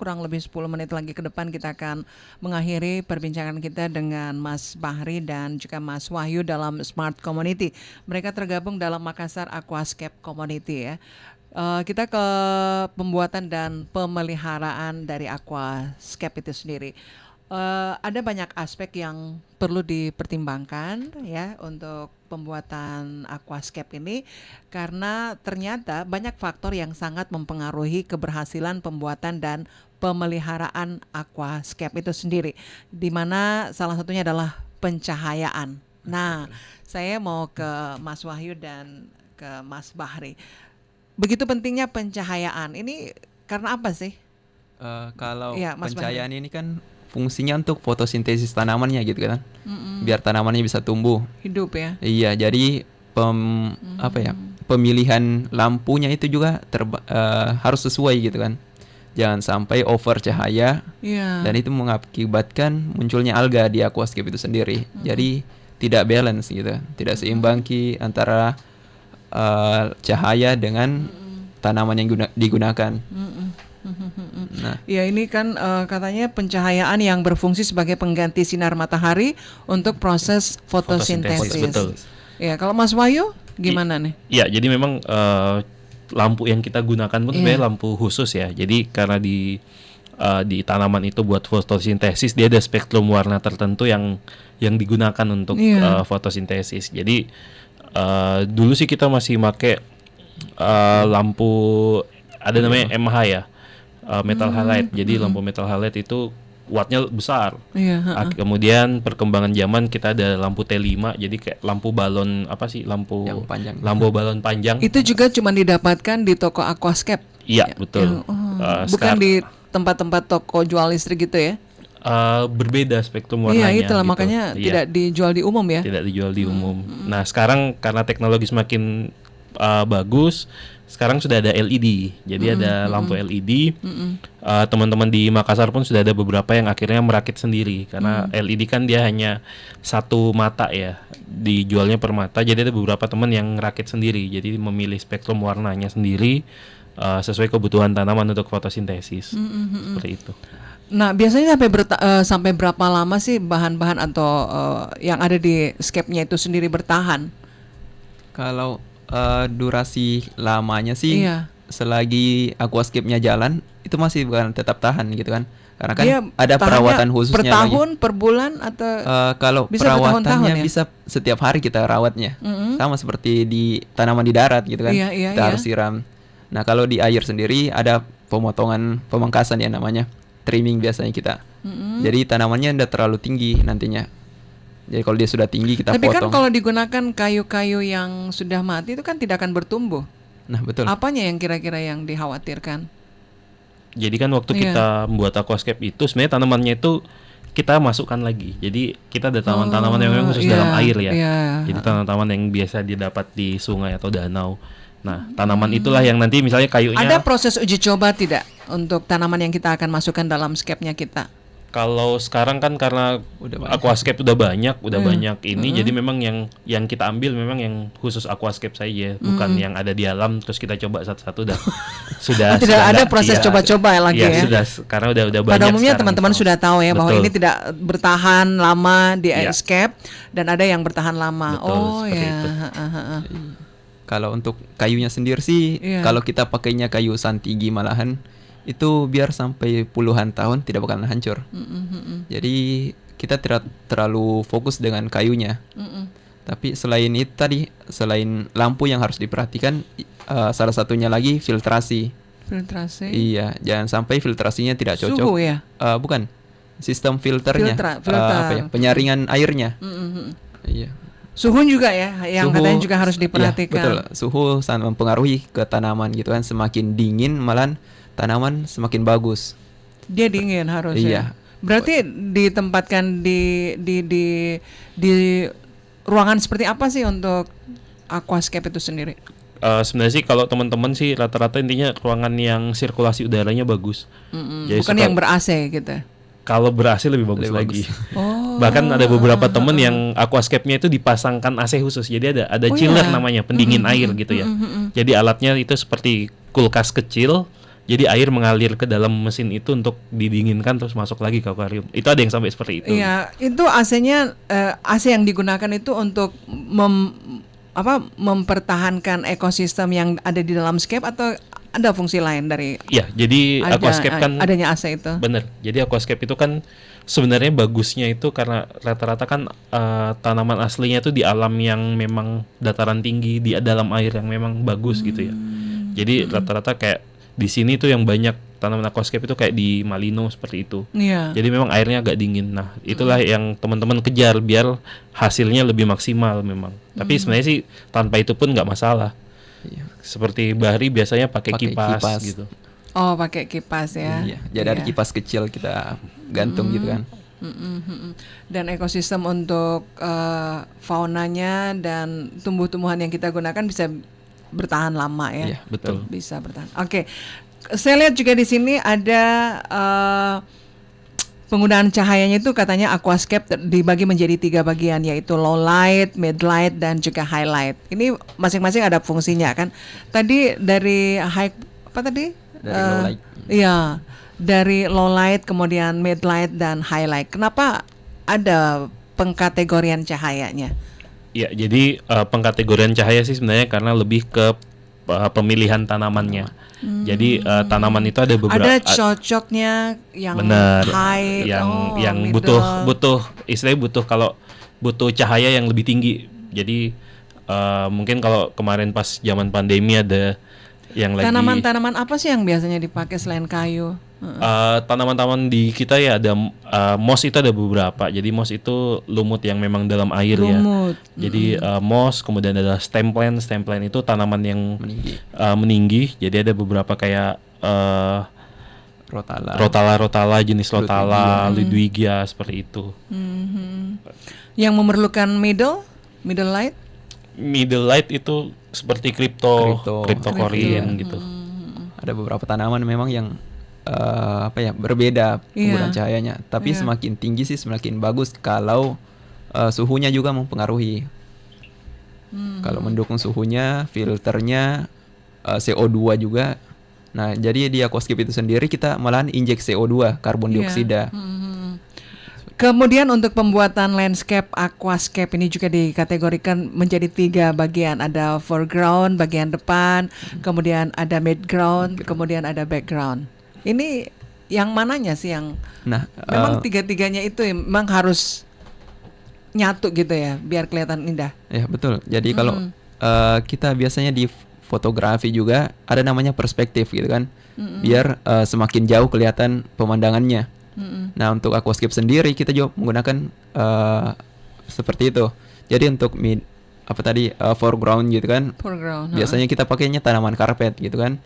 kurang lebih 10 menit lagi ke depan kita akan mengakhiri perbincangan kita dengan Mas Bahri dan juga Mas Wahyu dalam Smart Community. Mereka tergabung dalam Makassar Aquascape Community ya. Kita ke pembuatan dan pemeliharaan dari aquascape itu sendiri. Ada banyak aspek yang perlu dipertimbangkan ya untuk pembuatan aquascape ini, karena ternyata banyak faktor yang sangat mempengaruhi keberhasilan pembuatan dan pemeliharaan aquascape itu sendiri, di mana salah satunya adalah pencahayaan. Nah, saya mau ke Mas Wahyu dan ke Mas Bahri. Begitu pentingnya pencahayaan ini karena apa sih? Kalau Ya, Mas pencahayaan ini kan fungsinya untuk fotosintesis tanamannya gitu kan, biar tanamannya bisa tumbuh. Hidup ya. Iya, jadi pemilihan lampunya itu juga harus sesuai gitu kan. Jangan sampai over cahaya, dan itu mengakibatkan munculnya alga di aquascape itu sendiri. Jadi tidak balance gitu, tidak seimbang antara cahaya dengan tanaman yang digunakan. Nah, ya ini kan katanya pencahayaan yang berfungsi sebagai pengganti sinar matahari untuk proses fotosintesis. Betul. Ya, kalau Mas Wahyu gimana nih? Ya, jadi memang lampu yang kita gunakan pun sebenarnya lampu khusus ya. Jadi karena di tanaman itu buat fotosintesis, dia ada spektrum warna tertentu yang digunakan untuk fotosintesis. Jadi dulu sih kita masih pakai lampu ada namanya MH ya. Metal halide. Jadi lampu metal halide itu wattnya besar. Kemudian perkembangan zaman kita ada lampu T5, jadi kayak lampu balon lampu yang panjang. Lampu balon panjang. Itu juga cuma didapatkan di toko aquascape. Iya, betul. Bukan di tempat-tempat toko jual listrik gitu ya? Berbeda spektrum warnanya. Iya, itulah gitu. makanya tidak dijual di umum ya. Tidak dijual di umum. Nah, sekarang karena teknologi semakin bagus, sekarang sudah ada LED. Jadi ada lampu LED. Teman-teman di Makassar pun sudah ada beberapa yang akhirnya merakit sendiri, karena LED kan dia hanya satu mata ya, dijualnya per mata. Jadi ada beberapa teman yang merakit sendiri. Jadi memilih spektrum warnanya sendiri sesuai kebutuhan tanaman untuk fotosintesis. Seperti itu. Nah, biasanya sampai berapa lama sih bahan-bahan atau yang ada di scape-nya itu sendiri bertahan? Kalau durasi lamanya sih selagi aquascape-nya jalan itu masih bukan tetap tahan gitu kan, karena kan ada perawatan khususnya per tahun, per bulan atau kalau bisa perawatannya ya? Bisa setiap hari kita rawatnya, sama seperti di tanaman di darat gitu kan, kita harus siram. Nah, kalau di air sendiri ada pemangkasan ya namanya, trimming biasanya kita. Jadi tanamannya tidak terlalu tinggi nantinya. Jadi kalau dia sudah tinggi kita potong. Tapi kan kalau digunakan kayu-kayu yang sudah mati itu kan tidak akan bertumbuh. Nah, betul. Apanya yang kira-kira yang dikhawatirkan? Jadi kan waktu kita membuat aquascape itu sebenarnya tanamannya itu kita masukkan lagi. Jadi kita ada tanaman-tanaman yang memang khusus dalam air ya. Jadi tanaman-tanaman yang biasa didapat di sungai atau danau. Nah, tanaman itulah yang nanti misalnya kayunya. Ada proses uji coba tidak untuk tanaman yang kita akan masukkan dalam scape-nya kita? Kalau sekarang kan karena aquascape udah banyak ini, jadi memang yang kita ambil memang yang khusus aquascape saja, bukan yang ada di alam terus kita coba satu-satu sudah tidak ada proses coba-coba lagi ya. Sudah, karena udah banyak. Pada umumnya teman-teman sudah tahu ya bahwa ini tidak bertahan lama di aquascape dan ada yang bertahan lama. Itu. Kalau untuk kayunya sendiri sih, kalau kita pakainya kayu santigi malahan itu biar sampai puluhan tahun tidak bakalan hancur. Jadi kita tidak terlalu fokus dengan kayunya. Tapi selain itu tadi, selain lampu yang harus diperhatikan, salah satunya lagi filtrasi. Filtrasi? Iya, jangan sampai filtrasinya tidak cocok. Suhu ya? Bukan, sistem filternya. Filter. Penyaringan airnya. Iya. Suhu juga ya, yang katanya juga harus diperhatikan. Betul, suhu sangat mempengaruhi ke tanaman gitu kan. Semakin dingin malah tanaman semakin bagus. Dia dingin harusnya. Iya. Berarti ditempatkan di ruangan seperti apa sih untuk aquascape itu sendiri? Sebenarnya sih kalau teman-teman sih rata-rata intinya ruangan yang sirkulasi udaranya bagus. Jadi bukan yang ber-AC gitu. Kalau ber-AC lebih bagus lagi. Bahkan ada beberapa temen yang aquascape-nya itu dipasangkan AC khusus. Jadi ada chiller namanya, pendingin air gitu ya. Jadi alatnya itu seperti kulkas kecil Jadi air mengalir ke dalam mesin itu untuk didinginkan terus masuk lagi ke akuarium. Itu ada yang sampai seperti itu. Iya, itu AC-nya AC yang digunakan itu untuk mempertahankan ekosistem yang ada di dalam scape atau ada fungsi lain dari Iya, jadi aquascape kan adanya AC itu. bener. Jadi aquascape itu kan sebenarnya bagusnya itu karena rata-rata kan tanaman aslinya itu di alam yang memang dataran tinggi, di dalam air yang memang bagus gitu ya. Jadi rata-rata kayak di sini tuh yang banyak tanaman aquascape itu kayak di Malino seperti itu. Iya. Jadi memang airnya agak dingin. Nah, itulah yang teman-teman kejar biar hasilnya lebih maksimal memang. Tapi sebenarnya sih tanpa itu pun nggak masalah. Iya. Seperti Bahri biasanya pakai kipas gitu. Oh, pakai kipas ya. Iya, jadi ada kipas kecil kita gantung gitu kan. Dan ekosistem untuk faunanya dan tumbuh-tumbuhan yang kita gunakan bisa bertahan lama ya. Iya, betul. Bisa bertahan. Oke. Saya lihat juga di sini ada penggunaan cahayanya itu katanya aquascape dibagi menjadi 3 bagian, yaitu low light, mid light, dan juga high light. Ini masing-masing ada fungsinya kan. Tadi dari Dari low light. Iya, dari low light, kemudian mid light, dan high light. Kenapa ada pengkategorian cahayanya? Ya, jadi pengkategorian cahaya sih sebenarnya karena lebih ke pemilihan tanamannya. Jadi tanaman itu ada beberapa. Ada cocoknya yang benar, high, yang middle. butuh istilahnya kalau butuh cahaya yang lebih tinggi. Jadi mungkin kalau kemarin pas zaman pandemi ada yang lagi Tanaman-tanaman apa sih yang biasanya dipakai selain kayu? tanaman-tanaman di kita ya ada moss itu ada beberapa. Jadi moss itu lumut yang memang dalam air Lumut. ya. Jadi moss, kemudian ada stem plant. Stem plant itu tanaman yang meninggi. Jadi ada beberapa kayak rotala jenis rotala, Ludwigia seperti itu. Yang memerlukan middle light? Middle light itu seperti cryptocorin gitu. Ada beberapa tanaman memang yang berbeda penggunaan cahayanya. Tapi semakin tinggi sih semakin bagus kalau suhunya juga mempengaruhi. Kalau mendukung suhunya, filternya, CO2 juga. Nah, jadi di aquascape itu sendiri kita malahan injek CO2, karbon dioksida. Kemudian untuk pembuatan landscape aquascape ini juga dikategorikan menjadi 3 bagian. Ada foreground bagian depan, kemudian ada midground, kemudian ada background. Ini yang mananya sih yang memang tiga-tiganya itu memang harus nyatu gitu ya biar kelihatan indah. Ya betul. Jadi kalau kita biasanya di fotografi juga ada namanya perspektif gitu kan, biar semakin jauh kelihatan pemandangannya. Nah untuk aquascape sendiri kita juga menggunakan seperti itu. Jadi untuk foreground gitu kan, biasanya kita pakainya tanaman karpet gitu kan.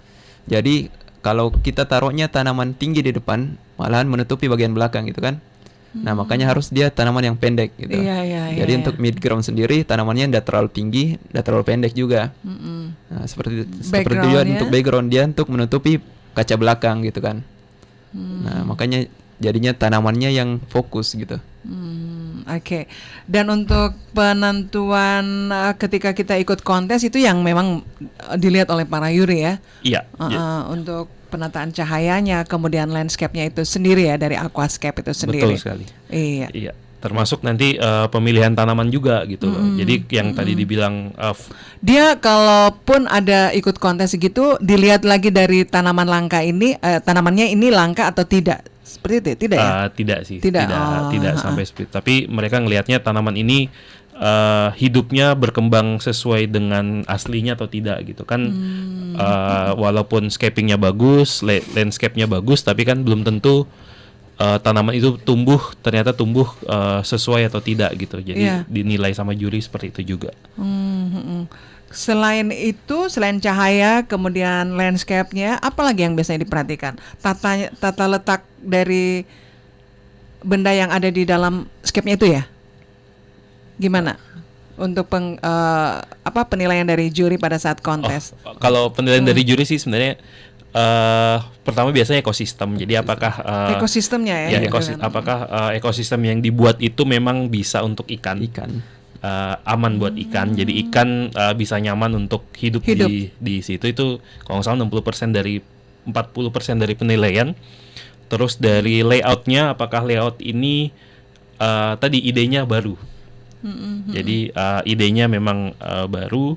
Jadi kalau kita taruhnya tanaman tinggi di depan, malahan menutupi bagian belakang gitu kan. Nah makanya harus dia tanaman yang pendek gitu. Jadi untuk midground sendiri tanamannya tidak terlalu tinggi, tidak terlalu pendek juga. Nah seperti itu juga untuk background, dia untuk menutupi kaca belakang gitu kan. Nah makanya jadinya tanamannya yang fokus gitu. Oke. Dan untuk penentuan ketika kita ikut kontes itu yang memang dilihat oleh para juri ya. Iya. Untuk penataan cahayanya, kemudian landscape-nya itu sendiri ya dari aquascape itu sendiri. Betul sekali. Iya. Termasuk nanti pemilihan tanaman juga gitu loh. Jadi yang tadi dibilang dia kalaupun ada ikut kontes gitu dilihat lagi dari tanaman langka ini, tanamannya ini langka atau tidak. Seperti itu tidak ya? Tidak sih. Tidak sampai seperti itu. Tapi mereka ngelihatnya tanaman ini hidupnya berkembang sesuai dengan aslinya atau tidak gitu kan. Walaupun scapingnya bagus, landscape-nya bagus, tapi kan belum tentu tanaman itu ternyata tumbuh sesuai atau tidak gitu. Jadi dinilai sama juri seperti itu juga. Selain itu, selain cahaya, kemudian landscape-nya, apa lagi yang biasanya diperhatikan? Tata letak dari benda yang ada di dalam scape-nya itu ya? Gimana? Untuk penilaian dari juri pada saat kontes? Kalau penilaian dari juri sih sebenarnya pertama biasanya ekosistem. Jadi apakah ekosistemnya ya? Apakah ekosistem yang dibuat itu memang bisa untuk ikan. Aman buat ikan. Jadi ikan bisa nyaman untuk hidup. Di situ. Itu kalau nggak salah 60% dari 40% dari penilaian. Terus dari layoutnya, apakah layout ini tadi idenya baru. Jadi idenya memang baru.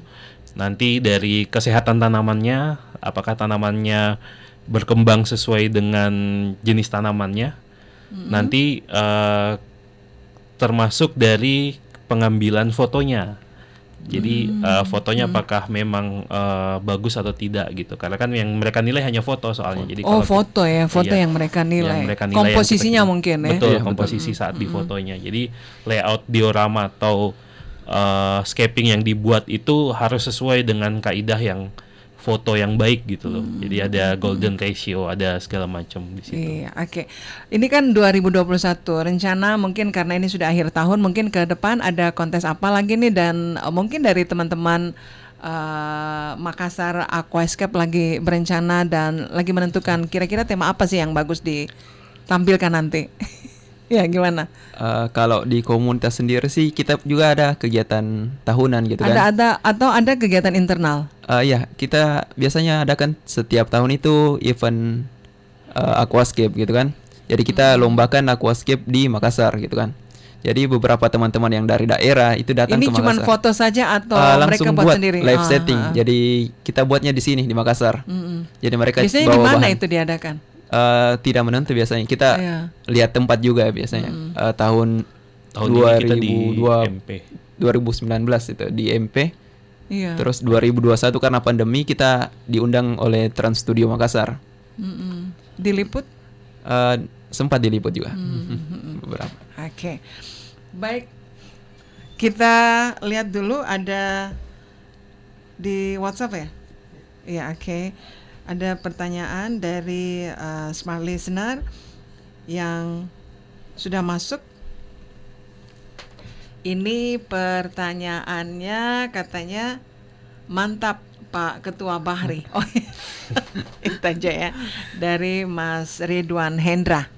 Nanti dari kesehatan tanamannya, apakah tanamannya berkembang sesuai dengan jenis tanamannya. Nanti termasuk dari pengambilan fotonya. Jadi fotonya apakah memang bagus atau tidak gitu. Karena kan yang mereka nilai hanya foto soalnya. Jadi kalau foto ya, foto iya, yang mereka nilai. yang mereka nilai Komposisinya yang mungkin ya. betul, Iya, komposisi saat di fotonya. Jadi layout diorama atau scaping yang dibuat itu harus sesuai dengan kaidah yang foto yang baik gitu loh. Jadi ada golden ratio, ada segala macam di situ. Iya, oke. Ini kan 2021, rencana mungkin karena ini sudah akhir tahun, mungkin ke depan ada kontes apa lagi nih, dan mungkin dari teman-teman Makassar Aquascape lagi berencana dan lagi menentukan kira-kira tema apa sih yang bagus ditampilkan nanti. Ya, gimana? Kalau di komunitas sendiri sih kita juga ada kegiatan tahunan gitu kan. Ada kegiatan internal. Ya, kita biasanya adakan setiap tahun itu event aquascape gitu kan. Jadi kita lombakan aquascape di Makassar gitu kan. Jadi beberapa teman-teman yang dari daerah itu datang Ini ke cuma Makassar. foto saja atau mereka Langsung buat buat sendiri? live setting. Jadi kita buatnya di sini di Makassar. Jadi mereka Biasanya bawa di mana bahan. itu diadakan? Tidak menentu biasanya. Kita Iya. lihat tempat juga biasanya. Tahun Tahun ini kita di 2002 MP. 2019 itu di MP. Iya. Terus 2021 karena pandemi kita diundang oleh Trans Studio Makassar. Diliput? Sempat diliput juga. Beberapa. Oke. Baik. Kita lihat dulu ada di WhatsApp ya? Iya, oke. Ada pertanyaan dari Smart Listener yang sudah masuk. Ini pertanyaannya katanya, mantap Pak Ketua Bahri. Oh, itu aja ya. Dari Mas Ridwan Hendra.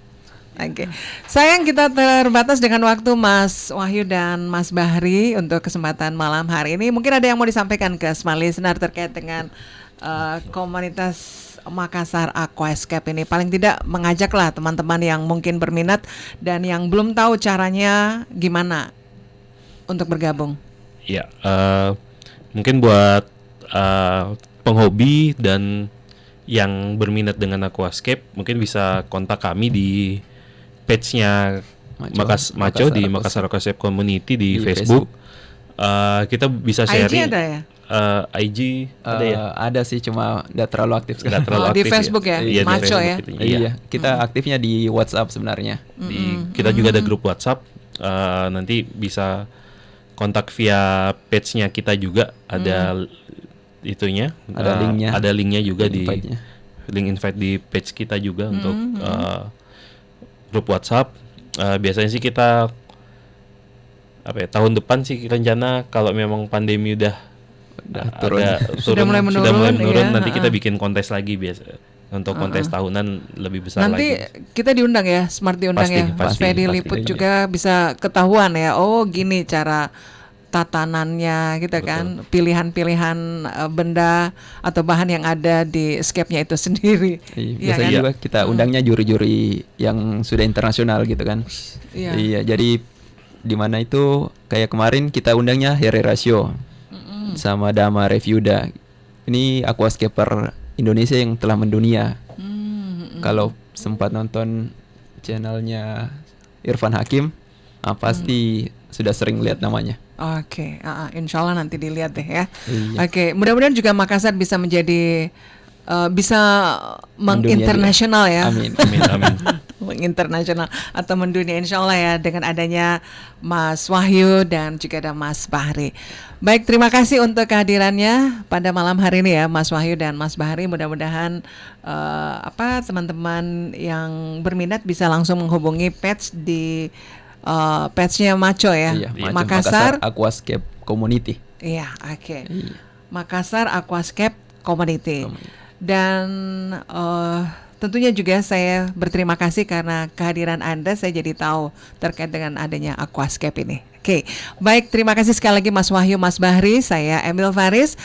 Oke. Sayang kita terbatas dengan waktu Mas Wahyu dan Mas Bahri untuk kesempatan malam hari ini. Mungkin ada yang mau disampaikan ke Smart Listener terkait dengan komunitas Makassar Aquascape ini. Paling tidak mengajaklah teman-teman yang mungkin berminat dan yang belum tahu caranya gimana untuk bergabung. Ya, mungkin buat penghobi dan yang berminat dengan aquascape mungkin bisa kontak kami di page-nya Maco di Makassar Aquascape Community di Facebook. Kita bisa sharing. IG ada ya? IG ada ya? Ada sih, cuma tidak terlalu aktif Nggak sekarang. terlalu Di aktif Facebook ya? Iya, di Maco Facebook ya? gitu. Iya, kita aktifnya di WhatsApp sebenarnya. Kita juga ada grup WhatsApp. Nanti bisa kontak via page-nya kita juga, ada itunya, Ada linknya. ada linknya juga di Invite-nya. link invite di page kita juga untuk grup WhatsApp. Biasanya sih kita tahun depan sih rencana kalau memang pandemi udah turun. Sudah mulai menurun, ya. nanti kita bikin kontes lagi biasa untuk kontes tahunan lebih besar Nanti lagi. kita diundang ya, Smart diundang Pasti, ya. Mas pasti, Fedi pasti. liput juga bisa ketahuan ya. Oh, gini cara tatanannya gitu kan, pilihan-pilihan benda atau bahan yang ada di scape-nya itu sendiri. Iya, Iya biasanya kan? juga kita undangnya juri-juri yang sudah internasional gitu kan. Iya. Iya, jadi di mana itu kayak kemarin kita undangnya Herrera Show sama Dama Reviuda. Ini aquascaper Indonesia yang telah mendunia. Kalau sempat nonton channelnya Irfan Hakim, pasti sudah sering lihat namanya. Oke, insya Allah nanti dilihat deh ya. Iya. Oke, mudah-mudahan juga Makassar bisa menjadi bisa Mendunia menginternasional ya. Amin. Amin, amin. Menginternasional atau mendunia, insya Allah ya, dengan adanya Mas Wahyu dan juga ada Mas Bahri. Baik, terima kasih untuk kehadirannya pada malam hari ini ya, Mas Wahyu dan Mas Bahri. Mudah-mudahan teman-teman yang berminat bisa langsung menghubungi page di page-nya Maco ya, Iya, macam Makassar. Aquascape Community. Iya, oke. Iya. Makassar Aquascape Community. Dan tentunya juga saya berterima kasih karena kehadiran Anda, saya jadi tahu terkait dengan adanya Aquascape ini. Oke, baik, terima kasih sekali lagi Mas Wahyu, Mas Bahri. Saya Emil Faris.